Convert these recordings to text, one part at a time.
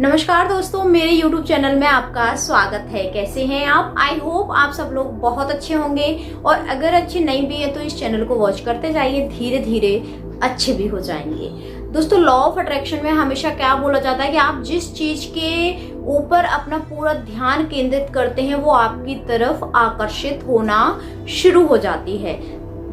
नमस्कार दोस्तों, मेरे YouTube चैनल में आपका स्वागत है। कैसे हैं आप? आई होप आप सब लोग बहुत अच्छे होंगे और अगर अच्छे नहीं भी है तो इस चैनल को वॉच करते जाइए, धीरे धीरे अच्छे भी हो जाएंगे। दोस्तों, लॉ ऑफ अट्रैक्शन में हमेशा क्या बोला जाता है कि आप जिस चीज के ऊपर अपना पूरा ध्यान केंद्रित करते हैं वो आपकी तरफ आकर्षित होना शुरू हो जाती है।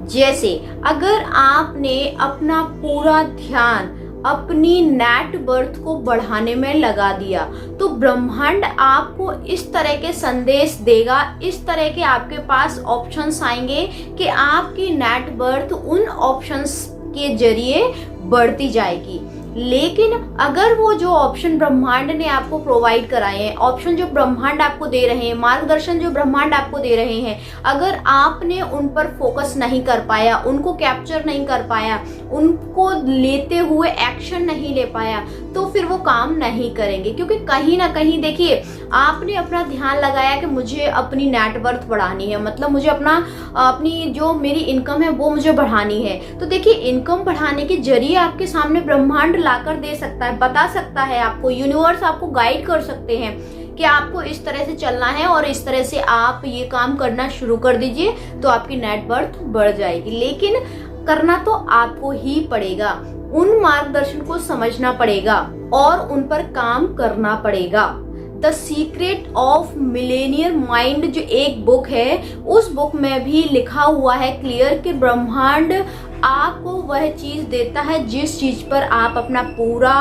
जैसे अगर आपने अपना पूरा ध्यान अपनी नेट बर्थ को बढ़ाने में लगा दिया तो ब्रह्मांड आपको इस तरह के संदेश देगा, इस तरह के आपके पास ऑप्शंस आएंगे कि आपकी नेट बर्थ उन ऑप्शंस के जरिए बढ़ती जाएगी। लेकिन अगर वो जो ऑप्शन ब्रह्मांड ने आपको प्रोवाइड कराए हैं, ऑप्शन जो ब्रह्मांड आपको दे रहे हैं, मार्गदर्शन जो ब्रह्मांड आपको दे रहे हैं, अगर आपने उन पर फोकस नहीं कर पाया, उनको कैप्चर नहीं कर पाया, उनको लेते हुए एक्शन नहीं ले पाया, तो फिर वो काम नहीं करेंगे। क्योंकि कहीं ना कहीं देखिए, आपने अपना ध्यान लगाया कि मुझे अपनी नेट वर्थ बढ़ानी है, मतलब मुझे अपनी जो मेरी इनकम है वो मुझे बढ़ानी है। तो देखिए, इनकम बढ़ाने के जरिए आपके सामने ब्रह्मांड लाकर दे सकता है, बता सकता है आपको, यूनिवर्स आपको गाइड कर सकते हैं कि आपको इस तरह से चलना है और इस तरह से आप ये काम करना शुरू कर दीजिए तो आपकी नेट वर्थ बढ़ जाएगी। लेकिन करना तो आपको ही पड़ेगा, उन मार्गदर्शन को समझना पड़ेगा और उन पर काम करना पड़ेगा। The secret of Millionaire mind जो एक बुक है, उस बुक में भी लिखा हुआ है क्लियर कि ब्रह्मांड आपको वह चीज देता है जिस चीज पर आप अपना पूरा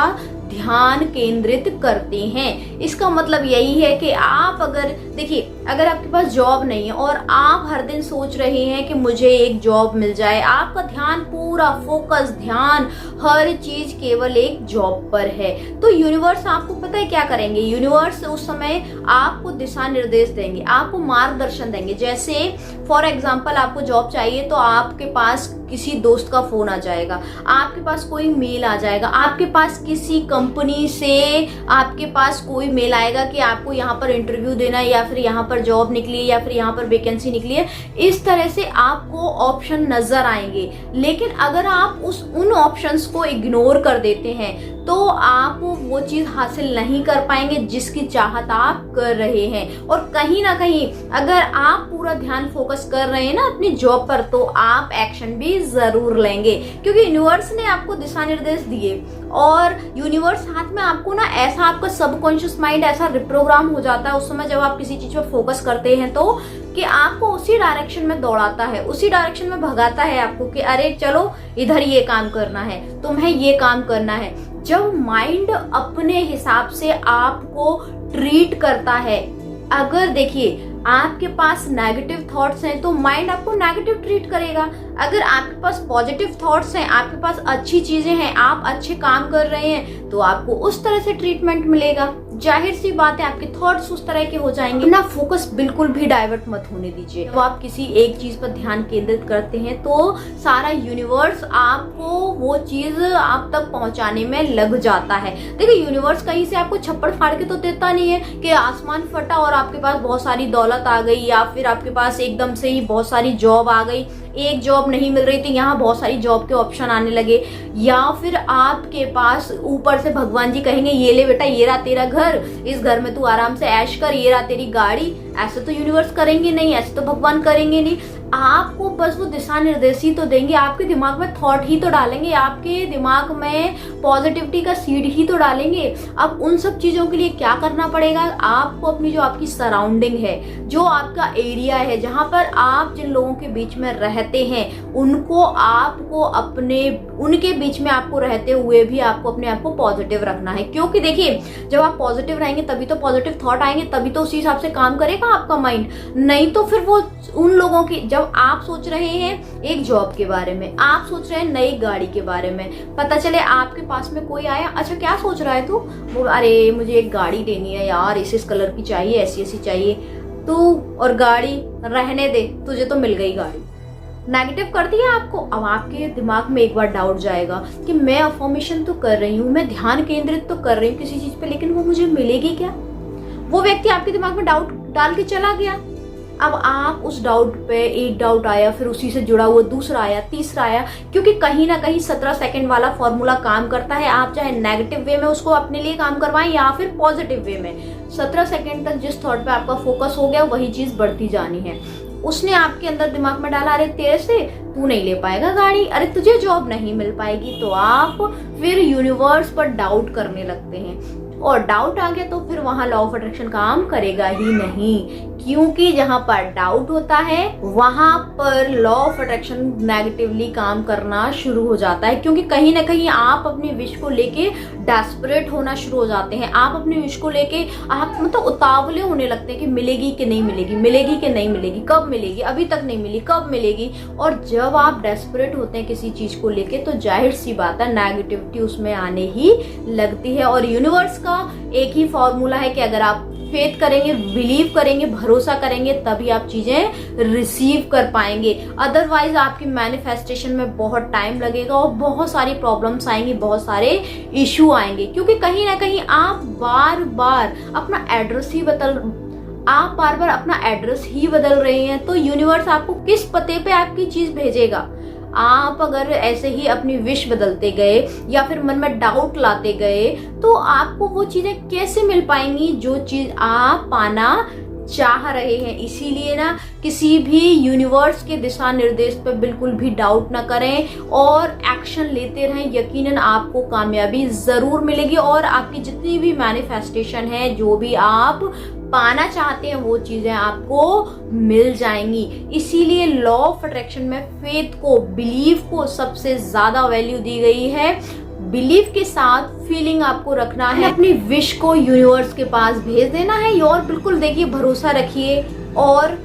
ध्यान केंद्रित करते हैं। इसका मतलब यही है कि आप अगर आपके पास जॉब नहीं है और आप हर दिन सोच रहे हैं कि मुझे एक जॉब मिल जाए, आपका ध्यान पूरा फोकस, ध्यान हर चीज केवल एक जॉब पर है, तो यूनिवर्स आपको पता है क्या करेंगे? यूनिवर्स उस समय आपको दिशा निर्देश देंगे, आपको मार्गदर्शन देंगे। जैसे फॉर एग्जाम्पल आपको जॉब चाहिए तो आपके पास किसी दोस्त का फोन आ जाएगा, आपके पास कोई मेल आ जाएगा, आपके पास किसी कंपनी से आपके पास कोई मेल आएगा कि आपको यहाँ पर इंटरव्यू देना है या फिर यहाँ पर जॉब निकली है या फिर यहाँ पर वैकेंसी निकली है। इस तरह से आपको ऑप्शन नजर आएंगे। लेकिन अगर आप उन ऑप्शंस को इग्नोर कर देते हैं तो आप वो चीज हासिल नहीं कर पाएंगे जिसकी चाहत आप कर रहे हैं। और कहीं ना कहीं अगर आप पूरा ध्यान फोकस कर रहे हैं ना अपनी जॉब पर, तो आप एक्शन भी जरूर लेंगे, क्योंकि यूनिवर्स ने आपको दिशा निर्देश दिए और यूनिवर्स साथ में आपको ना ऐसा, आपका सबकॉन्शियस माइंड ऐसा रिप्रोग्राम हो जाता है उस समय जब आप किसी चीज पर फोकस करते हैं तो कि आपको उसी डायरेक्शन में दौड़ाता है, उसी डायरेक्शन में भगाता है आपको कि अरे चलो इधर ये काम करना है, तुम्हें ये काम करना है। जब माइंड अपने हिसाब से आपको ट्रीट करता है, अगर देखिए आपके पास नेगेटिव थॉट्स हैं तो माइंड आपको नेगेटिव ट्रीट करेगा। अगर आपके पास पॉजिटिव थॉट्स हैं, आपके पास अच्छी चीजें हैं, आप अच्छे काम कर रहे हैं, तो आपको उस तरह से ट्रीटमेंट मिलेगा। जाहिर सी बात है आपके थॉट्स उस तरह के हो जाएंगे ना। फोकस बिल्कुल भी डाइवर्ट मत होने दीजिए। जब आप किसी एक चीज पर ध्यान केंद्रित करते हैं तो सारा यूनिवर्स आपको वो चीज आप तक पहुंचाने में लग जाता है। देखिए, यूनिवर्स कहीं से आपको छप्पड़ फाड़ के तो देता नहीं है कि आसमान फटा और आपके पास बहुत सारी दौलत आ गई या फिर आपके पास एकदम से ही बहुत सारी जॉब आ गई। एक जॉब नहीं मिल रही थी, यहाँ बहुत सारी जॉब के ऑप्शन आने लगे, या फिर आपके पास ऊपर से भगवान जी कहेंगे ये ले बेटा, ये रहा तेरा घर, इस घर में तू आराम से ऐश कर, ये रहा तेरी गाड़ी। ऐसे तो यूनिवर्स करेंगे नहीं, ऐसे तो भगवान करेंगे नहीं। आपको बस वो दिशा निर्देश ही तो देंगे, आपके दिमाग में थॉट ही तो डालेंगे, आपके दिमाग में पॉजिटिविटी का सीड ही तो डालेंगे। अब उन सब चीजों के लिए क्या करना पड़ेगा? आपको अपनी जो आपकी सराउंडिंग है, जो आपका एरिया है, जहां पर आप जिन लोगों के बीच में रहते हैं, उनको आपको उनके बीच में आपको रहते हुए भी आपको अपने आप को पॉजिटिव रखना है। क्योंकि देखिए, जब आप पॉजिटिव रहेंगे तभी तो पॉजिटिव थॉट आएंगे, तभी तो उसी हिसाब से काम करेगा आपका माइंड। नहीं तो फिर वो उन लोगों की, जब आप सोच रहे हैं एक जॉब के बारे में, आप सोच रहे हैं नई गाड़ी के बारे में, पता चले आपके पास में कोई आया, अच्छा क्या सोच रहा है तू? वो अरे मुझे एक गाड़ी लेनी है यार, इस कलर की चाहिए, ऐसी चाहिए। तू और गाड़ी रहने दे, तुझे तो मिल गई गाड़ी। नेगेटिव कर दिया आपको। अब आपके दिमाग में एक बार डाउट जाएगा कि मैं अफर्मेशन तो कर रही हूँ, मैं ध्यान केंद्रित तो कर रही हूँ किसी चीज पे, लेकिन वो मुझे मिलेगी क्या? वो व्यक्ति आपके दिमाग में डाउट डाल के चला गया। अब आप उस डाउट पे, एक डाउट आया, फिर उसी से जुड़ा हुआ दूसरा आया, तीसरा आया, क्योंकि कहीं ना कहीं 17 सेकंड वाला फॉर्मूला काम करता है। आप चाहे नेगेटिव वे में उसको अपने लिए काम करवाएं या फिर पॉजिटिव वे में, 17 सेकंड तक जिस थॉट पे आपका फोकस हो गया वही चीज बढ़ती जानी है। उसने आपके अंदर दिमाग में डाला, अरे तेरे से तू नहीं ले पाएगा गाड़ी, अरे तुझे जॉब नहीं मिल पाएगी, तो आप फिर यूनिवर्स पर डाउट करने लगते हैं। और डाउट आ गया तो फिर वहां लॉ ऑफ अट्रैक्शन काम करेगा ही नहीं, क्योंकि जहां पर डाउट होता है वहां पर लॉ ऑफ अट्रैक्शन नेगेटिवली काम करना शुरू हो जाता है। क्योंकि कहीं ना कहीं आप अपने विश को लेके डेस्परेट होना शुरू हो जाते हैं। आप अपने विश को लेके आप मतलब उतावले होने लगते हैं कि मिलेगी कि नहीं मिलेगी, मिलेगी कि नहीं मिलेगी, कब मिलेगी, अभी तक नहीं मिली, कब मिलेगी। और जब आप डेस्परेट होते हैं किसी चीज को लेके तो जाहिर सी बात है नेगेटिविटी उसमें आने ही लगती है। और यूनिवर्स का एक ही फॉर्मूला है कि अगर आप फेथ करेंगे, बिलीव करेंगे, भरोसा करेंगे, तभी आप चीजें रिसीव कर पाएंगे। अदरवाइज आपकी मैनिफेस्टेशन में बहुत टाइम लगेगा और बहुत सारी प्रॉब्लम्स आएंगी, बहुत सारे इशू आएंगे। क्योंकि कहीं ना कहीं आप बार बार अपना एड्रेस ही बदल रहे हैं, तो यूनिवर्स आपको किस पते पे आपकी चीज भेजेगा। आप अगर ऐसे ही अपनी विश बदलते गए या फिर मन में डाउट लाते गए तो आपको वो चीजें कैसे मिल पाएंगी जो चीज आप पाना चाह रहे हैं। इसीलिए ना किसी भी यूनिवर्स के दिशा निर्देश पर बिल्कुल भी डाउट ना करें और एक्शन लेते रहें। यकीनन आपको कामयाबी जरूर मिलेगी और आपकी जितनी भी मैनिफेस्टेशन है, जो भी आप पाना चाहते हैं, वो चीजें आपको मिल जाएंगी। इसीलिए लॉ ऑफ अट्रैक्शन में फेथ को, बिलीव को सबसे ज्यादा वैल्यू दी गई है। बिलीव के साथ फीलिंग आपको रखना है, अपनी विश को यूनिवर्स के पास भेज देना है और बिल्कुल देखिए, भरोसा रखिए और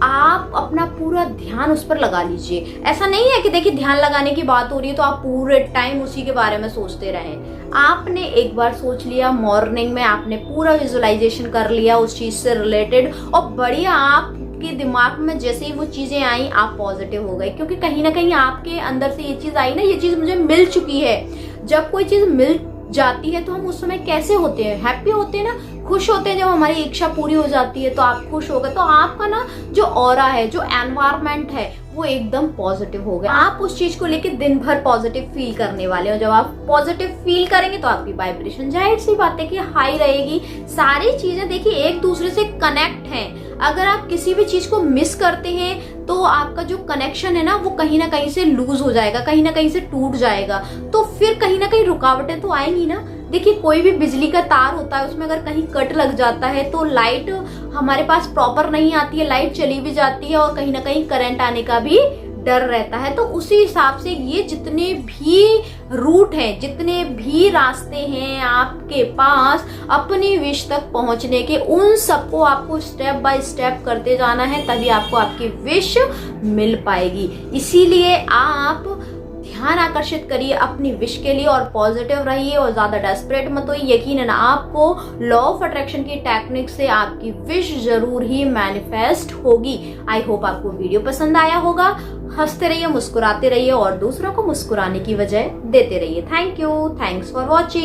आप अपना पूरा ध्यान उस पर लगा लीजिए। ऐसा नहीं है कि देखिए ध्यान लगाने की बात हो रही है तो आप पूरे टाइम उसी के बारे में सोचते रहें। आपने एक बार सोच लिया, मॉर्निंग में आपने पूरा विजुअलाइजेशन कर लिया उस चीज से रिलेटेड और बढ़िया आपके दिमाग में जैसे ही वो चीजें आई आप पॉजिटिव हो गए। क्योंकि कहीं ना कहीं आपके अंदर से ये चीज आई ना, ये चीज मुझे मिल चुकी है। जब कोई चीज मिल जाती है तो हम उस समय कैसे होते हैं, हैप्पी होते हैं ना, खुश होते हैं। जब हमारी इच्छा पूरी हो जाती है तो आप खुश हो गए, तो आपका ना जो ऑरा है, जो एनवायरनमेंट है, वो एकदम पॉजिटिव हो गया। आप उस चीज को लेके दिन भर पॉजिटिव फील करने वाले हो। जब आप पॉजिटिव फील करेंगे तो आपकी वाइब्रेशन जाहिर सी बात है कि हाई रहेगी। सारी चीजें देखिए एक दूसरे से कनेक्ट हैं। अगर आप किसी भी चीज को मिस करते हैं तो आपका जो कनेक्शन है ना, वो कहीं ना कहीं से लूज हो जाएगा, कहीं ना कहीं से टूट जाएगा। तो फिर कहीं ना कहीं रुकावटें तो आएंगी ना। देखिए कोई भी बिजली का तार होता है, उसमें अगर कहीं कट लग जाता है तो लाइट हमारे पास प्रॉपर नहीं आती है, लाइट चली भी जाती है और कहीं ना कहीं करंट आने का भी डर रहता है। तो उसी हिसाब से ये जितने भी रूट हैं, जितने भी रास्ते हैं आपके पास अपनी विश तक पहुंचने के, उन सबको आपको स्टेप बाय स्टेप करते जाना है, तभी आपको आपकी विश मिल पाएगी। इसीलिए आप ध्यान आकर्षित करिए अपनी विश के लिए और पॉजिटिव रहिए और ज्यादा डेस्परेट मत होइए। यकीनन आपको लॉ ऑफ अट्रैक्शन की टेक्निक से आपकी विश जरूर ही मैनिफेस्ट होगी। आई होप आपको वीडियो पसंद आया होगा। हंसते रहिए, मुस्कुराते रहिए और दूसरों को मुस्कुराने की वजह देते रहिए। Thank you, thanks for watching.